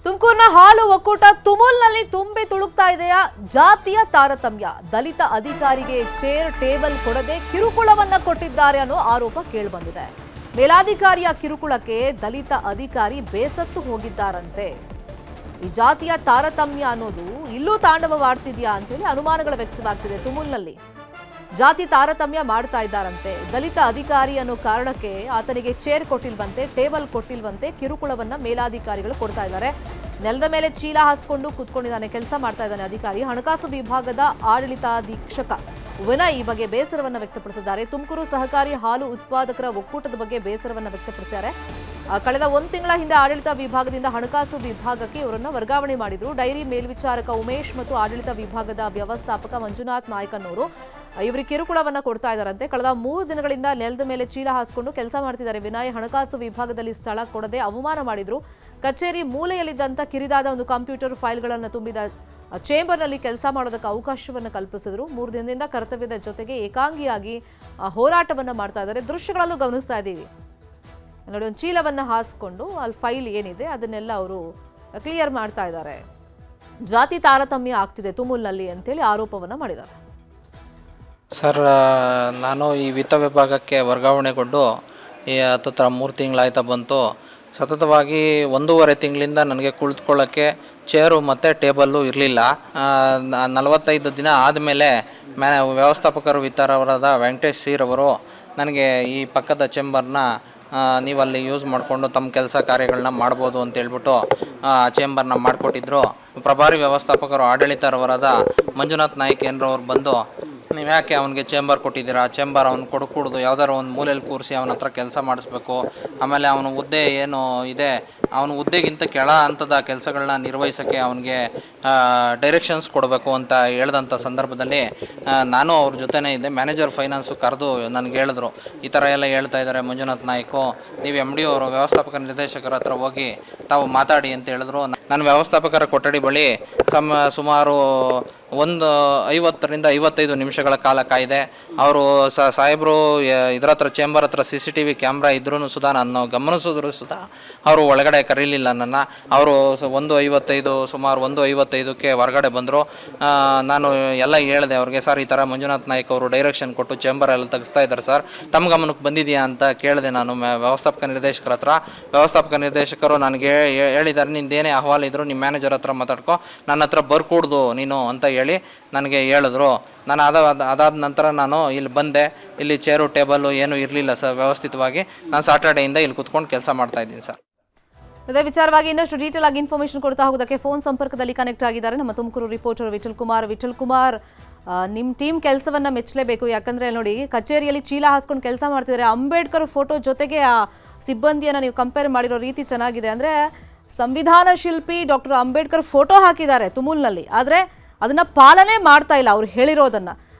ತುಮಕೂರಿನ ಹಾಲು ಒಕ್ಕೂಟ ತುಮೂಲ್ನಲ್ಲಿ ತುಂಬಿ ತುಳುಕ್ತಾ ಇದೆಯಾ ಜಾತಿಯ ತಾರತಮ್ಯ. ದಲಿತ ಅಧಿಕಾರಿಗೆ ಚೇರ್ ಟೇಬಲ್ ಕೊಡದೆ ಕಿರುಕುಳವನ್ನ ಕೊಟ್ಟಿದ್ದಾರೆ ಅನ್ನೋ ಆರೋಪ ಕೇಳಿಬಂದಿದೆ. ಮೇಲಾಧಿಕಾರಿಯ ಕಿರುಕುಳಕ್ಕೆ ದಲಿತ ಅಧಿಕಾರಿ ಬೇಸತ್ತು ಹೋಗಿದ್ದಾರಂತೆ. ಈ ಜಾತಿಯ ತಾರತಮ್ಯ ಅನ್ನೋದು ಇಲ್ಲೂ ತಾಂಡವವಾಡ್ತಿದ್ಯಾ ಅಂತೇಳಿ ಅನುಮಾನಗಳು ವ್ಯಕ್ತವಾಗ್ತಿದೆ. ತುಮೂಲ್ನಲ್ಲಿ ಜಾತಿ ತಾರತಮ್ಯ ಮಾಡ್ತಾ ಇದ್ದಾರಂತೆ. ದಲಿತ ಅಧಿಕಾರಿ ಅನ್ನೋ ಕಾರಣಕ್ಕೆ ಆತನಿಗೆ ಚೇರ್ ಕೊಟ್ಟಿಲ್ವಂತೆ, ಟೇಬಲ್ ಕೊಟ್ಟಿಲ್ವಂತೆ, ಕಿರುಕುಳವನ್ನ ಮೇಲಾಧಿಕಾರಿಗಳು ಕೊಡ್ತಾ ಇದ್ದಾರೆ. ನೆಲದ ಮೇಲೆ ಚೀಲ ಹಾಸ್ಕೊಂಡು ಕೂತ್ಕೊಂಡಿದ್ದಾನೆ, ಕೆಲಸ ಮಾಡ್ತಾ ಇದ್ದಾನೆ ಅಧಿಕಾರಿ. ಹಣಕಾಸು ವಿಭಾಗದ ಆಡಳಿತಾಧೀಕ್ಷಕ ವಿನಯ್ ಈ ಬಗ್ಗೆ ಬೇಸರವನ್ನ ವ್ಯಕ್ತಪಡಿಸಿದ್ದಾರೆ. ತುಮಕೂರು ಸಹಕಾರಿ ಹಾಲು ಉತ್ಪಾದಕರ ಒಕ್ಕೂಟದ ಬಗ್ಗೆ ಬೇಸರವನ್ನ ವ್ಯಕ್ತಪಡಿಸಿದ್ದಾರೆ. ಕಳೆದ 1 ತಿಂಗಳ ಹಿಂದೆ ಆಡಳಿತ ವಿಭಾಗದಿಂದ ಹಣಕಾಸು ವಿಭಾಗಕ್ಕೆ ಇವರನ್ನು ವರ್ಗಾವಣೆ ಮಾಡಿದ್ರು. ಡೈರಿ ಮೇಲ್ವಿಚಾರಕ ಉಮೇಶ್ ಮತ್ತು ಆಡಳಿತ ವಿಭಾಗದ ವ್ಯವಸ್ಥಾಪಕ ಮಂಜುನಾಥ್ ನಾಯ್ಕ್ ಅನ್ನೋರು ಇವರಿಗೆ ಕಿರುಕುಳವನ್ನ ಕೊಡ್ತಾ ಇದ್ದಾರಂತೆ. ಕಳೆದ 3 ದಿನಗಳಿಂದ ನೆಲದ ಮೇಲೆ ಚೀಲ ಹಾಸ್ಕೊಂಡು ಕೆಲಸ ಮಾಡ್ತಿದ್ದಾರೆ ವಿನಯ್. ಹಣಕಾಸು ವಿಭಾಗದಲ್ಲಿ ಸ್ಥಳ ಕೊಡದೆ ಅವಮಾನ ಮಾಡಿದ್ರು. ಕಚೇರಿ ಮೂಲೆಯಲ್ಲಿದ್ದಂತ ಕಿರಿದಾದ ಒಂದು ಕಂಪ್ಯೂಟರ್ ಫೈಲ್ಗಳನ್ನು ತುಂಬಿದ ಚೇಂಬರ್ನಲ್ಲಿ ಕೆಲಸ ಮಾಡೋದಕ್ಕೆ ಅವಕಾಶವನ್ನು ಕಲ್ಪಿಸಿದ್ರು. 3 ದಿನದಿಂದ ಕರ್ತವ್ಯದ ಜೊತೆಗೆ ಏಕಾಂಗಿಯಾಗಿ ಹೋರಾಟವನ್ನ ಮಾಡ್ತಾ ಇದ್ದಾರೆ. ದೃಶ್ಯಗಳಲ್ಲೂ ಗಮನಿಸ್ತಾ ಇದ್ದೀವಿ ನೋಡಿ, ಒಂದು ಚೀಲವನ್ನು ಹಾಸ್ಕೊಂಡು ಅಲ್ಲಿ ಫೈಲ್ ಏನಿದೆ ಅದನ್ನೆಲ್ಲ ಅವರು ಕ್ಲಿಯರ್ ಮಾಡ್ತಾ ಇದ್ದಾರೆ. ಜಾತಿ ತಾರತಮ್ಯ ಆಗ್ತಿದೆ ತುಮೂಲ್ನಲ್ಲಿ ಅಂತೇಳಿ ಆರೋಪವನ್ನು ಮಾಡಿದ್ದಾರೆ. ಸರ್, ನಾನು ಈ ವಿತ್ತ ವಿಭಾಗಕ್ಕೆ ವರ್ಗಾವಣೆಗೊಂಡು ಈ ಹತ್ತಿರ 3 ತಿಂಗಳಾಯ್ತಾ ಬಂತು. ಸತತವಾಗಿ 1.5 ತಿಂಗಳಿಂದ ನನಗೆ ಕುಳಿತುಕೊಳ್ಳೋಕ್ಕೆ ಚೇರು ಮತ್ತು ಟೇಬಲ್ಲು ಇರಲಿಲ್ಲ. 45 ದಿನ ಆದಮೇಲೆ ವ್ಯವಸ್ಥಾಪಕರು ವಿತ್ತಾರವರಾದ ವೆಂಕಟೇಶ್ ಸಿರವರು ನನಗೆ ಈ ಪಕ್ಕದ ಚೇಂಬರ್ನ ನೀವಲ್ಲಿ ಯೂಸ್ ಮಾಡಿಕೊಂಡು ತಮ್ಮ ಕೆಲಸ ಕಾರ್ಯಗಳನ್ನ ಮಾಡ್ಬೋದು ಅಂತ ಹೇಳ್ಬಿಟ್ಟು ಚೇಂಬರ್ನ ಮಾಡಿಕೊಟ್ಟಿದ್ರು. ಪ್ರಭಾರಿ ವ್ಯವಸ್ಥಾಪಕರು ಆಡಳಿತರವರಾದ ಮಂಜುನಾಥ್ ನಾಯ್ಕ್ ಏನ್ರವ್ರು ಬಂದು, ನೀವು ಯಾಕೆ ಅವನಿಗೆ ಚೇಂಬರ್ ಕೊಟ್ಟಿದ್ದೀರಾ, ಚೇಂಬರ್ ಅವ್ನು ಕೊಡಕೂಡ್ದು, ಯಾವ್ದಾರು ಒಂದು ಮೂಲೆಯಲ್ಲಿ ಕೂರಿಸಿ ಅವನ ಹತ್ರ ಕೆಲಸ ಮಾಡಿಸ್ಬೇಕು, ಆಮೇಲೆ ಅವನ ಹುದ್ದೆ ಏನು ಇದೆ ಅವನ ಹುದ್ದೆಗಿಂತ ಕೆಳ ಹಂತದ ಕೆಲಸಗಳನ್ನ ನಿರ್ವಹಿಸೋಕ್ಕೆ ಅವನಿಗೆ ಡೈರೆಕ್ಷನ್ಸ್ ಕೊಡಬೇಕು ಅಂತ ಹೇಳಿದಂಥ ಸಂದರ್ಭದಲ್ಲಿ ನಾನು ಅವ್ರ ಜೊತೆನೇ ಇದ್ದೆ. ಮ್ಯಾನೇಜರ್ ಫೈನಾನ್ಸು ಕರೆದು ನನಗೆ ಹೇಳಿದ್ರು, ಈ ಥರ ಎಲ್ಲ ಹೇಳ್ತಾ ಇದ್ದಾರೆ ಮಂಜುನಾಥ್ ನಾಯ್ಕು, ನೀವು MD ಅವರು ವ್ಯವಸ್ಥಾಪಕ ನಿರ್ದೇಶಕರ ಹತ್ರ ಹೋಗಿ ತಾವು ಮಾತಾಡಿ ಅಂತ ಹೇಳಿದ್ರು. ನಾನು ವ್ಯವಸ್ಥಾಪಕರ ಕೊಠಡಿ ಬಳಿ ಸುಮಾರು 50 ರಿಂದ 55 ನಿಮಿಷಗಳ ಕಾಲ ಕಾಯ್ದೆ. ಅವರು ಸಾಹೇಬರು ಇದ್ರ ಹತ್ರ ಚೇಂಬರ್ ಹತ್ರ CCTV ಕ್ಯಾಮ್ರಾ ಇದ್ರೂ ಸುಧಾ ನಾನು ಗಮನಿಸಿದ್ರು ಸುಧಾ ಅವರು ಒಳಗಡೆ ಕರೀಲಿಲ್ಲ ನನ್ನ. ಅವರು 1:55 ಸುಮಾರು 1:55ಕ್ಕೆ ಹೊರಗಡೆ ಬಂದರು. ನಾನು ಎಲ್ಲ ಹೇಳಿದೆ ಅವ್ರಿಗೆ, ಸರ್ ಈ ಥರ ಮಂಜುನಾಥ್ ನಾಯ್ಕ್ ಅವರು ಡೈರೆಕ್ಷನ್ ಕೊಟ್ಟು ಚೇಂಬರ್ ಎಲ್ಲ ತೆಗಿಸ್ತಾ ಇದ್ದಾರೆ ಸರ್, ತಮ್ಮ ಗಮನಕ್ಕೆ ಬಂದಿದೆಯಾ ಅಂತ ಕೇಳಿದೆ ನಾನು ವ್ಯವಸ್ಥಾಪಕ ನಿರ್ದೇಶಕರ ಹತ್ರ. ವ್ಯವಸ್ಥಾಪಕ ನಿರ್ದೇಶಕರು ನನಗೆ ಹೇಳಿದ್ದಾರೆ, ನಿಂದೇನೇ ಅಹವಾಲು ಇದ್ರು ನಿಮ್ಮ ಮ್ಯಾನೇಜರ್ ಹತ್ರ ಮಾತಾಡ್ಕೊ, ನನ್ನ ಹತ್ರ ಬರ್ಕೂಡ್ದು ನೀನು ಅಂತ ಹೇಳಿ ನನಗೆ ಹೇಳಿದ್ರು. ನಾನು ಅದಾದ ನಂತರ ನಾನು ಇಲ್ಲಿ ಬಂದೆ. ಇಲ್ಲಿ ಚೇರು ಟೇಬಲ್ಲು ಏನೂ ಇರಲಿಲ್ಲ ಸರ್, ವ್ಯವಸ್ಥಿತವಾಗಿ ನಾನು ಸಾಟರ್ಡೆಯಿಂದ ಇಲ್ಲಿ ಕುತ್ಕೊಂಡು ಕೆಲಸ ಮಾಡ್ತಾ ಇದ್ದೀನಿ ಸರ್. ಇದೇ ವಿಚಾರವಾಗಿ ಇನ್ನಷ್ಟು ಡೀಟೇಲ್ ಆಗಿ ಇನ್ಫಾರ್ಮೇಶನ್ ಕೊಡ್ತಾ ಹೋಗೋದಕ್ಕೆ ಫೋನ್ ಸಂಪರ್ಕದಲ್ಲಿ ಕನೆಕ್ಟ್ ಆಗಿದ್ದಾರೆ ನಮ್ಮ ತುಮಕೂರು ರಿಪೋರ್ಟರ್ ವಿಠಲ್ ಕುಮಾರ್. ನಿಮ್ಮ ಟೀಮ್ ಕೆಲಸವನ್ನ ಮೆಚ್ಚಲೇಬೇಕು. ಯಾಕಂದ್ರೆ ನೋಡಿ, ಕಚೇರಿಯಲ್ಲಿ ಚೀಲ ಹಾಸ್ಕೊಂಡು ಕೆಲಸ ಮಾಡ್ತಿದ್ದಾರೆ. ಅಂಬೇಡ್ಕರ್ ಫೋಟೋ ಜೊತೆಗೆ ಆ ಸಿಬ್ಬಂದಿಯನ್ನ ನೀವು ಕಂಪೇರ್ ಮಾಡಿರೋ ರೀತಿ ಚೆನ್ನಾಗಿದೆ. ಅಂದ್ರೆ ಸಂವಿಧಾನ ಶಿಲ್ಪಿ ಡಾಕ್ಟರ್ ಅಂಬೇಡ್ಕರ್ ಫೋಟೋ ಹಾಕಿದ್ದಾರೆ ತುಮೂಲ್ನಲ್ಲಿ, ಆದ್ರೆ ಅದನ್ನ ಪಾಲನೆ ಮಾಡ್ತಾ ಇಲ್ಲ ಅವ್ರು ಹೇಳಿರೋದನ್ನ.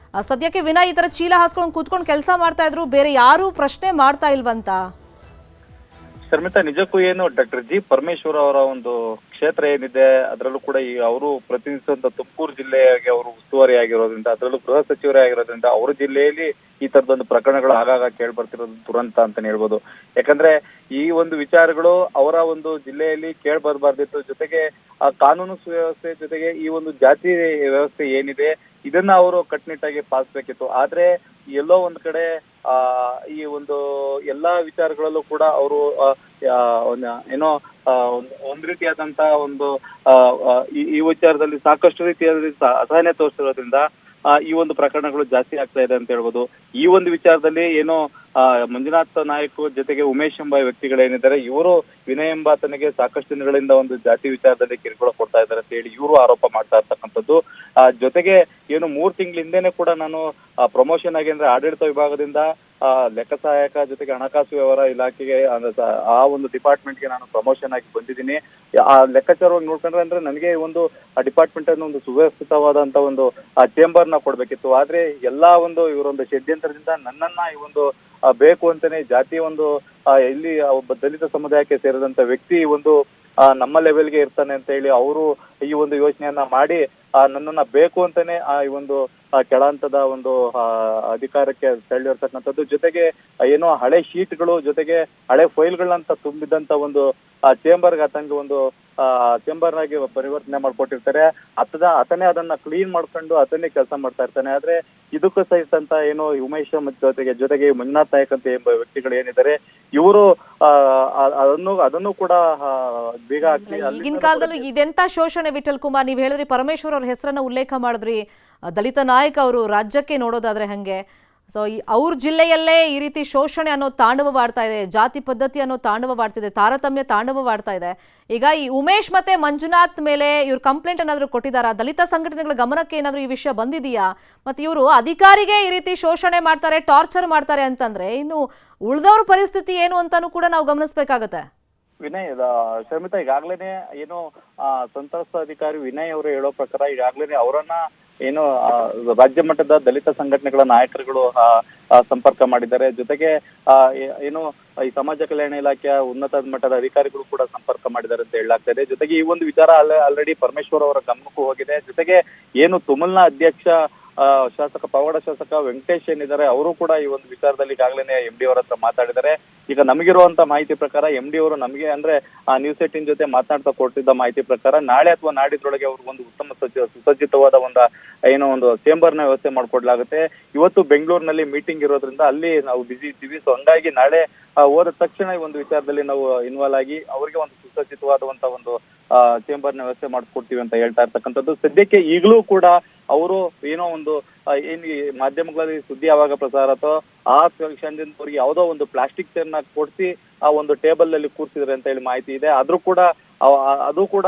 ಸದ್ಯಕ್ಕೆ ವಿನಯ್ ಈ ತರ ಚೀಲ ಹಾಸ್ಕೊಂಡು ಕೂತ್ಕೊಂಡು ಕೆಲಸ ಮಾಡ್ತಾ ಇದ್ರು, ಬೇರೆ ಯಾರು ಪ್ರಶ್ನೆ ಮಾಡ್ತಾ ಇಲ್ವಂತ? ಶರ್ಮಿತಾ, ನಿಜಕ್ಕೂ ಏನು ಡಾಕ್ಟರ್ ಜಿ ಪರಮೇಶ್ವರ್ ಅವರ ಒಂದು ಕ್ಷೇತ್ರ ಏನಿದೆ ಅದರಲ್ಲೂ ಕೂಡ ಈ ಅವರು ಪ್ರತಿನಿಧಿಸುವಂತ ತುಮಕೂರು ಜಿಲ್ಲೆಗೆ ಅವರು ಉಸ್ತುವಾರಿ ಆಗಿರೋದ್ರಿಂದ, ಅದರಲ್ಲೂ ಗೃಹ ಸಚಿವರೇ ಆಗಿರೋದ್ರಿಂದ ಅವ್ರ ಜಿಲ್ಲೆಯಲ್ಲಿ ಈ ತರದೊಂದು ಪ್ರಕರಣಗಳು ಆಗಾಗ ಕೇಳ್ಬರ್ತಿರೋದು ದುರಂತ ಅಂತಾನೆ ಹೇಳ್ಬೋದು. ಯಾಕಂದ್ರೆ ಈ ಒಂದು ವಿಚಾರಗಳು ಅವರ ಒಂದು ಜಿಲ್ಲೆಯಲ್ಲಿ ಕೇಳ್ಬರ್ಬಾರ್ದಿತ್ತು. ಜೊತೆಗೆ ಆ ಕಾನೂನು ಸುವ್ಯವಸ್ಥೆ ಜೊತೆಗೆ ಈ ಒಂದು ಜಾತಿ ವ್ಯವಸ್ಥೆ ಏನಿದೆ ಇದನ್ನ ಅವರು ಕಟ್ಟುನಿಟ್ಟಾಗಿ ಪಾಲಿಸಬೇಕಿತ್ತು. ಆದ್ರೆ ಎಲ್ಲೋ ಒಂದ್ ಕಡೆ ಈ ಒಂದು ಎಲ್ಲಾ ವಿಚಾರಗಳಲ್ಲೂ ಕೂಡ ಅವರು ಏನೋ ಒಂದ್ ರೀತಿಯಾದಂತ ಒಂದು ಈ ವಿಚಾರದಲ್ಲಿ ಸಾಕಷ್ಟು ರೀತಿಯಾದ ಅಸಹನೆ ತೋರಿಸಿರೋದ್ರಿಂದ ಈ ಒಂದು ಪ್ರಕರಣಗಳು ಜಾಸ್ತಿ ಆಗ್ತಾ ಇದೆ ಅಂತ ಹೇಳ್ಬೋದು. ಈ ಒಂದು ವಿಚಾರದಲ್ಲಿ ಏನೋ ಮಂಜುನಾಥ್ ನಾಯ್ಕ್ ಜೊತೆಗೆ ಉಮೇಶ್ ಎಂಬ ವ್ಯಕ್ತಿಗಳೇನಿದ್ದಾರೆ ಇವರು ವಿನಯ್ ಎಂಬಾತನಿಗೆ ಸಾಕಷ್ಟು ದಿನಗಳಿಂದ ಒಂದು ಜಾತಿ ವಿಚಾರದಲ್ಲಿ ಕಿರುಕುಳ ಕೊಡ್ತಾ ಇದ್ದಾರೆ ಅಂತ ಹೇಳಿ ಇವರು ಆರೋಪ ಮಾಡ್ತಾ ಇರ್ತಕ್ಕಂಥದ್ದು. ಜೊತೆಗೆ ಏನು 3 ತಿಂಗಳ ಹಿಂದೆನೆ ಕೂಡ ನಾನು ಪ್ರಮೋಷನ್ ಆಗಿ ಅಂದ್ರೆ ಆಡಳಿತ ವಿಭಾಗದಿಂದ ಲೆಕ್ಕ ಸಹಾಯಕ ಜೊತೆಗೆ ಹಣಕಾಸು ವ್ಯವಹಾರ ಇಲಾಖೆಗೆ ಆ ಒಂದು ಡಿಪಾರ್ಟ್ಮೆಂಟ್ಗೆ ನಾನು ಪ್ರಮೋಷನ್ ಆಗಿ ಬಂದಿದ್ದೀನಿ. ಆ ಲೆಕ್ಕಾಚಾರವಾಗಿ ನೋಡ್ಕೊಂಡ್ರೆ ಅಂದ್ರೆ ನನಗೆ ಒಂದು ಆ ಡಿಪಾರ್ಟ್ಮೆಂಟ್ ಅನ್ನು ಒಂದು ಸುವ್ಯವಸ್ಥಿತವಾದಂತ ಒಂದು ಚೇಂಬರ್ ನ ಕೊಡ್ಬೇಕಿತ್ತು. ಆದ್ರೆ ಎಲ್ಲಾ ಒಂದು ಇವರೊಂದು ಷಡ್ಯಂತ್ರದಿಂದ ನನ್ನನ್ನ ಈ ಒಂದು ಬೇಕು ಅಂತಾನೆ ಜಾತಿ ಒಂದು ಇಲ್ಲಿ ಒಬ್ಬ ದಲಿತ ಸಮುದಾಯಕ್ಕೆ ಸೇರಿದಂತ ವ್ಯಕ್ತಿ ಒಂದು ನಮ್ಮ ಲೆವೆಲ್ಗೆ ಇರ್ತಾನೆ ಅಂತ ಹೇಳಿ ಅವರು ಈ ಒಂದು ಯೋಚನೆಯನ್ನ ಮಾಡಿ ನನ್ನನ್ನ ಬೇಕು ಅಂತಾನೆ ಈ ಒಂದು ಕೆಳ ಹಂತದ ಒಂದು ಅಧಿಕಾರಕ್ಕೆ ತಳ್ಳಿರ್ತಕ್ಕಂಥದ್ದು. ಜೊತೆಗೆ ಏನೋ ಹಳೆ ಶೀಟ್ಗಳು ಜೊತೆಗೆ ಹಳೆ ಫೈಲ್ಗಳಂತ ತುಂಬಿದಂತ ಒಂದು ಚೇಂಬರ್ಗೆ ಆತಂಗೆ ಒಂದು ಚೇಂಬರ್ ಆಗಿ ಪರಿವರ್ತನೆ ಮಾಡ್ಕೊಟ್ಟಿರ್ತಾರೆ. ಆತನೇ ಅದನ್ನ ಕ್ಲೀನ್ ಮಾಡ್ಕೊಂಡು ಆತನೇ ಕೆಲಸ ಮಾಡ್ತಾ ಇರ್ತಾನೆ. ಆದ್ರೆ ಇದಕ್ಕೂ ಸಹಿತ ಏನು ಉಮೇಶ್ ಮತ್ತು ಜೊತೆಗೆ ಮಂಜುನಾಥ್ ನಾಯಕ್ ಅಂತ ಎಂಬ ವ್ಯಕ್ತಿಗಳು ಏನಿದ್ದಾರೆ ಇವರು ಅದನ್ನು ಕೂಡ ಬೀಗ ಹಾಕಿ ಈಗಿನ ಕಾಲದಲ್ಲೂ ಇದೆಂತ ಶೋಷಣೆ ವಿಠಲ್ ಕುಮಾರ್. ನೀವು ಹೇಳಿದ್ರಿ ಪರಮೇಶ್ವರ್ ಅವ್ರ ಹೆಸರನ್ನ ಉಲ್ಲೇಖ ಮಾಡಿದ್ರಿ, ದಲಿತ ನಾಯಕ ಅವರು ರಾಜ್ಯಕ್ಕೆ ನೋಡೋದಾದ್ರೆ ಹಂಗೆ. ಸೊ ಅವ್ರ ಜಿಲ್ಲೆಯಲ್ಲೇ ಈ ರೀತಿ ಶೋಷಣೆ ಅನ್ನೋ ತಾಂಡವವಾಡ್ತಾ ಇದೆ, ಜಾತಿ ಪದ್ಧತಿ ಅನ್ನೋ ತಾಂಡವವಾಡ್ತಿದೆ, ತಾರತಮ್ಯ ತಾಂಡವವಾಡ್ತಾ ಇದೆ. ಈಗ ಈ ಉಮೇಶ್ ಮತ್ತೆ ಮಂಜುನಾಥ್ ಮೇಲೆ ಇವ್ರು ಕಂಪ್ಲೇಂಟ್ ಏನಾದ್ರು ಕೊಟ್ಟಿದ್ದಾರಾ? ದಲಿತ ಸಂಘಟನೆಗಳ ಗಮನಕ್ಕೆ ಏನಾದ್ರು ಈ ವಿಷಯ ಬಂದಿದೆಯಾ? ಮತ್ತೆ ಇವರು ಅಧಿಕಾರಿಗೆ ಈ ರೀತಿ ಶೋಷಣೆ ಮಾಡ್ತಾರೆ, ಟಾರ್ಚರ್ ಮಾಡ್ತಾರೆ ಅಂತಂದ್ರೆ ಇನ್ನು ಉಳಿದವ್ರ ಪರಿಸ್ಥಿತಿ ಏನು ಅಂತಾನು ಕೂಡ ನಾವು ಗಮನಿಸಬೇಕಾಗತ್ತೆ. ವಿನಯ್, ಶರ್ಮಿತಾ, ಈಗಾಗ್ಲೇನೆ ಏನು ಸಂತ್ರಸ್ತ ಅಧಿಕಾರಿ ವಿನಯ್ ಅವರು ಹೇಳೋ ಪ್ರಕಾರ ಈಗಾಗ್ಲೇನೆ ಅವರನ್ನ ಏನು ರಾಜ್ಯ ಮಟ್ಟದ ದಲಿತ ಸಂಘಟನೆಗಳ ನಾಯಕರುಗಳು ಸಂಪರ್ಕ ಮಾಡಿದ್ದಾರೆ. ಜೊತೆಗೆ ಏನು ಈ ಸಮಾಜ ಕಲ್ಯಾಣ ಇಲಾಖೆಯ ಉನ್ನತ ಮಟ್ಟದ ಅಧಿಕಾರಿಗಳು ಕೂಡ ಸಂಪರ್ಕ ಮಾಡಿದ್ದಾರೆ ಅಂತ ಹೇಳಲಾಗ್ತಾ ಇದೆ. ಜೊತೆಗೆ ಈ ಒಂದು ವಿಚಾರ ಆಲ್ರೆಡಿ ಪರಮೇಶ್ವರ್ ಅವರ ಗಮನಕ್ಕೂ ಹೋಗಿದೆ. ಜೊತೆಗೆ ಏನು ತುಮಲ್ನ ಅಧ್ಯಕ್ಷ ಶಾಸಕ ಪವಾಡ ಶಾಸಕ ವೆಂಕಟೇಶ್ ಏನಿದ್ದಾರೆ ಅವರು ಕೂಡ ಈ ಒಂದು ವಿಚಾರದಲ್ಲಿ ಈಗಾಗಲೇ MD ಅವರ ಹತ್ರ ಮಾತಾಡಿದ್ದಾರೆ. ಈಗ ನಮಗಿರುವಂತ ಮಾಹಿತಿ ಪ್ರಕಾರ MD ಅವರು ನಮಗೆ ಅಂದ್ರೆ ನ್ಯೂಸ್ 18 ಜೊತೆ ಮಾತನಾಡ್ತಾ ಕೊಟ್ಟಿದ್ದ ಮಾಹಿತಿ ಪ್ರಕಾರ ನಾಳೆ ಅಥವಾ ನಾಡಿದ್ರೊಳಗೆ ಅವ್ರಿಗೆ ಒಂದು ಉತ್ತಮ ಸುಸಜ್ಜಿತವಾದ ಒಂದು ಚೇಂಬರ್ನ ವ್ಯವಸ್ಥೆ ಮಾಡ್ಕೊಡ್ಲಾಗುತ್ತೆ. ಇವತ್ತು ಬೆಂಗಳೂರಿನಲ್ಲಿ ಮೀಟಿಂಗ್ ಇರೋದ್ರಿಂದ ಅಲ್ಲಿ ನಾವು ಬಿಸಿ ಇದ್ದೀವಿ. ಸೊ ಹಂಗಾಗಿ ನಾಳೆ ಹೋದ ತಕ್ಷಣ ಈ ಒಂದು ವಿಚಾರದಲ್ಲಿ ನಾವು ಇನ್ವಾಲ್ವ್ ಆಗಿ ಅವರಿಗೆ ಒಂದು ಸುಸಜ್ಜಿತವಾದಂತ ಒಂದು ಚೇಂಬರ್ನ ವ್ಯವಸ್ಥೆ ಮಾಡ್ಕೊಡ್ತೀವಿ ಅಂತ ಹೇಳ್ತಾ ಇರ್ತಕ್ಕಂಥದ್ದು. ಸದ್ಯಕ್ಕೆ ಈಗಲೂ ಕೂಡ ಅವರು ಏನೋ ಒಂದು ಏನ್ ಮಾಧ್ಯಮಗಳಲ್ಲಿ ಸುದ್ದಿ ಯಾವಾಗ ಪ್ರಸಾರ ಆತೋ ಆ ಕ್ಷಣದಿಂದ ಅವ್ರಿಗೆ ಯಾವುದೋ ಒಂದು ಪ್ಲಾಸ್ಟಿಕ್ ಚೇರ್ನ ಕೊಡಿಸಿ ಆ ಒಂದು ಟೇಬಲ್ ಅಲ್ಲಿ ಕೂರಿಸಿದ್ರೆ ಅಂತ ಹೇಳಿ ಮಾಹಿತಿ ಇದೆ. ಅದು ಕೂಡ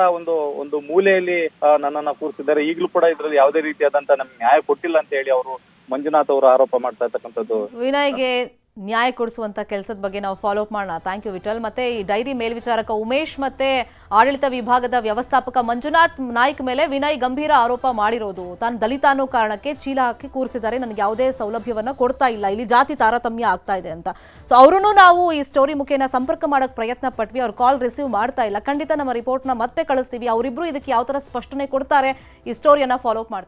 ಒಂದು ಮೂಲೆಯಲ್ಲಿ ನನ್ನನ್ನ ಕೂರಿಸಿದ್ದಾರೆ. ಈಗಲೂ ಕೂಡ ಇದ್ರಲ್ಲಿ ಯಾವುದೇ ರೀತಿಯಾದಂತ ನಮ್ಗೆ ನ್ಯಾಯ ಕೊಟ್ಟಿಲ್ಲ ಅಂತ ಹೇಳಿ ಅವರು ಮಂಜುನಾಥ್ ಅವರು ಆರೋಪ ಮಾಡ್ತಾ ಇರ್ತಕ್ಕಂಥದ್ದು. ವಿನಯ್ಗೆ ನ್ಯಾಯ ಕೊಡಿಸುವಂತ ಕೆಲಸದ ಬಗ್ಗೆ ನಾವು ಫಾಲೋ ಅಪ್ ಮಾಡೋಣ. Thank you Vithal. ಮತ್ತೆ ಈ ಡೈರಿ ಮೇಲ್ವಿಚಾರಕ ಉಮೇಶ್ ಮತ್ತೆ ಆಡಳಿತ ವಿಭಾಗದ ವ್ಯವಸ್ಥಾಪಕ ಮಂಜುನಾಥ್ ನಾಯ್ಕ್ ಮೇಲೆ ವಿನಯ್ ಗಂಭೀರ ಆರೋಪ ಮಾಡಿರೋದು, ತಾನು ದಲಿತ ಅನ್ನೋ ಕಾರಣಕ್ಕೆ ಚೀಲ ಹಾಕಿ ಕೂರಿಸಿದ್ದಾರೆ, ನನಗೆ ಯಾವುದೇ ಸೌಲಭ್ಯವನ್ನ ಕೊಡ್ತಾ ಇಲ್ಲ, ಇಲ್ಲಿ ಜಾತಿ ತಾರತಮ್ಯ ಆಗ್ತಾ ಇದೆ ಅಂತ. ಸೊ ಅವರನ್ನು ನಾವು ಈ ಸ್ಟೋರಿ ಮುಖೇನ ಸಂಪರ್ಕ ಮಾಡಕ್ ಪ್ರಯತ್ನ ಪಟ್ವಿ, ಅವ್ರು ಕಾಲ್ ರಿಸೀವ್ ಮಾಡ್ತಾ ಇಲ್ಲ. ಖಂಡಿತ ನಮ್ಮ ರಿಪೋರ್ಟ್ನ ಮತ್ತೆ ಕಳಿಸ್ತೀವಿ. ಅವರಿಬ್ರು ಇದಕ್ಕೆ ಯಾವ ತರ ಸ್ಪಷ್ಟನೆ ಕೊಡ್ತಾರೆ ಈ ಸ್ಟೋರಿಯನ್ನ ಫಾಲೋ ಅಪ್ ಮಾಡ್ತೀವಿ.